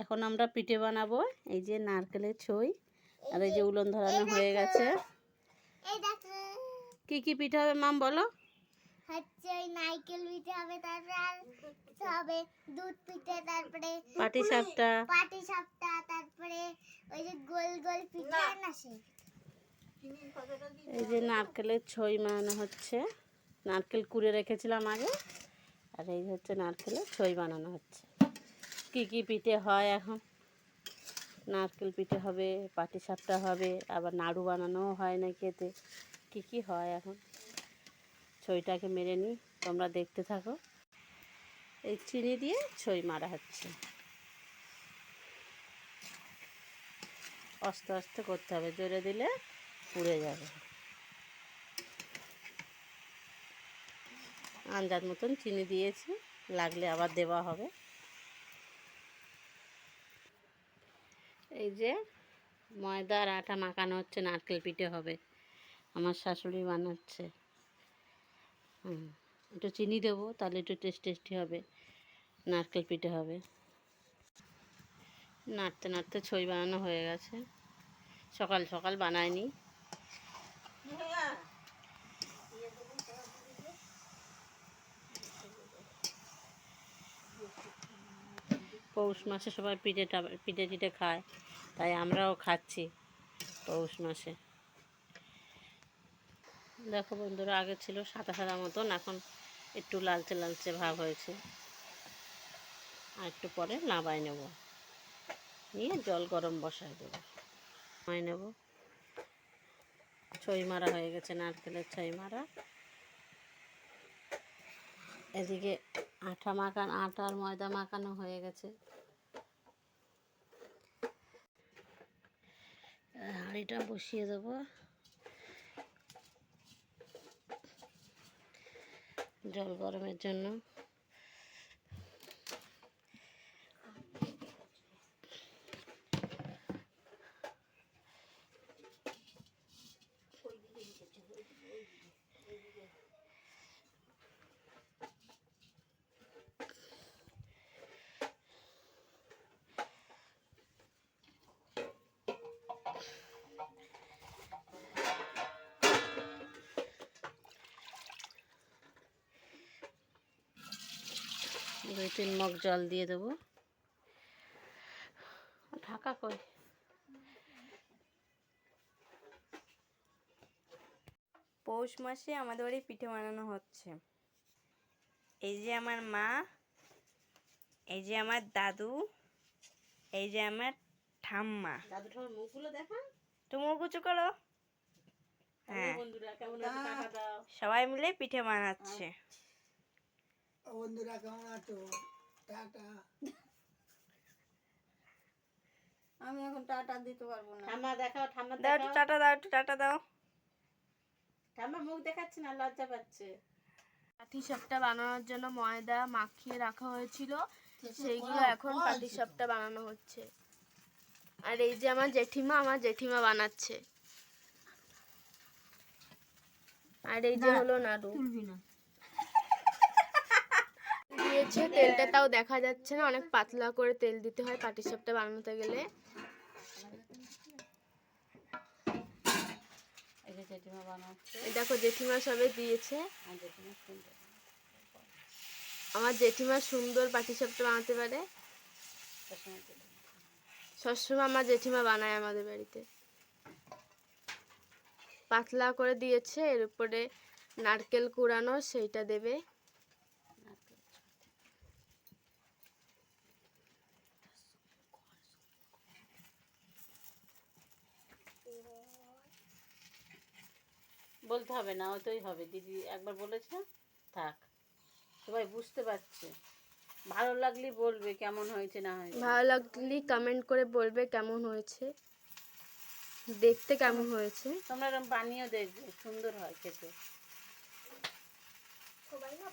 এখন আমরা পিঠে বানাবো। এই যে নারকেলের ছই আর এই যে উলন ধরানো হয়ে গেছে। কি কি পিঠে হবে মাম বলো? হচ্ছে নারকেল পিঠে হবে, তারপরে হবে দুধ পিঠে, তারপরে পাটিসাপটা, তারপরে ওই যে গোল গোল পিঠে না সে। এই যে নারকেলের ছই বানানো হচ্ছে। নারকেল কুড়ে রেখেছিলাম আগে, আর এই হচ্ছে নারকেলের ছই বানানো হচ্ছে। কি কি পিঠে হয় এখন? নারকেল পিঠে হবে, পাটিসাপটা হবে, আবার নাড়ু বানানোও হয় না খেতে। কি কি হয় এখন? ছইটাকে মেরে নিই, তোমরা দেখতে থাকো। এই চিনি দিয়ে ছই মারা হচ্ছে। আস্তে আস্তে করতে হবে, জোরে দিলে পুড়ে যাবে। আন্দাজ মতন চিনি দিয়েছি, লাগলে আবার দেওয়া হবে। এই যে ময়দা আর আটা মাখানো হচ্ছে, নারকেল পিঠে হবে। আমার শাশুড়ি বানাচ্ছে। একটু চিনি দেবো, তাহলে একটু টেস্টি হবে, নারকেল পিঠে হবে। নাড়তে নাড়তে ছই বানানো হয়ে গেছে। সকাল সকাল বানায়নি। পৌষ মাসে সবাই পিঠে টিঠে খায়, তাই আমরাও খাচ্ছি পৌষ মাসে। দেখো বন্ধুরা, আগে ছিল সাদা সাদা মতন, এখন একটু লালচে লালচে ভাব হয়েছে। আর একটু পরে নামাই নেব, নিয়ে জল গরম বসায় দেবো, নামাই নেব। ছই মারা হয়ে গেছে, নারকেলের ছই মারা। এদিকে আটার ময়দা মাখানো হয়ে গেছে। হাঁড়িটা বসিয়ে দেবো, জল গরমের জন্য। দুই তিন মগ জল দিয়ে দেবো। ঢাকা কই? পৌষ মাসে আমাদের বাড়ি পিঠে বানানো হচ্ছে। এই যে আমার মা, এই যে আমার দাদু, এই যে আমার ঠাম্মা। দাদু ঠাম্মার মুখগুলো দেখা, তো মুখ উঁচু করো। হ্যাঁ, বন্ধুরা কেমন আছে টাকা দাও। সবাই মিলে পিঠে বানাচ্ছে। বন্ধুরা কেমন আছো? টাটা। আমি এখন টাটা দিতে পারবো না। ঠাম্মা দেখাও, ঠাম্মা দাও একটু টাটা দাও, একটু টাটা দাও। ঠাম্মা মুখ দেখাচ্ছে না, লজ্জা পাচ্ছে। পাটিসাপটা বানানোর জন্য ময়দা মাখিয়ে রাখা হয়েছিল, সেইগুলো এখন পাটিসাপটা বানানো হচ্ছে। আর এই যে আমার জেঠিমা বানাচ্ছে। আর এই যে হলো নাড়ু দিয়েছে। তেলটা তাও দেখা যাচ্ছে না, অনেক পাতলা করে তেল দিতে হয় পাটিসাপটা বানাতে গেলে। জেঠিমা বানাচ্ছে, দেখো জেঠিমা সবে দিয়েছে। আমার জেঠিমা সুন্দর পাটিসাপটা বানাতে পারে। সবসময় আমার জেঠিমা বানায় আমাদের বাড়িতে। পাতলা করে দিয়েছে, এর উপরে নারকেল কুড়ানো, সেইটা দেবে। বলতে হবে না, ওইটাই হবে। দিদি একবার বলেছে, থাক, সবাই বুঝতে পারছে। ভালো লাগলে বলবে কেমন হয়েছে না হয়েছে। ভালো লাগলে কমেন্ট করে বলবে কেমন হয়েছে, দেখতে কেমন হয়েছে। তোমরা এরকম বানিয়েও দেখবে, সুন্দর হয় খেতে। সবাই না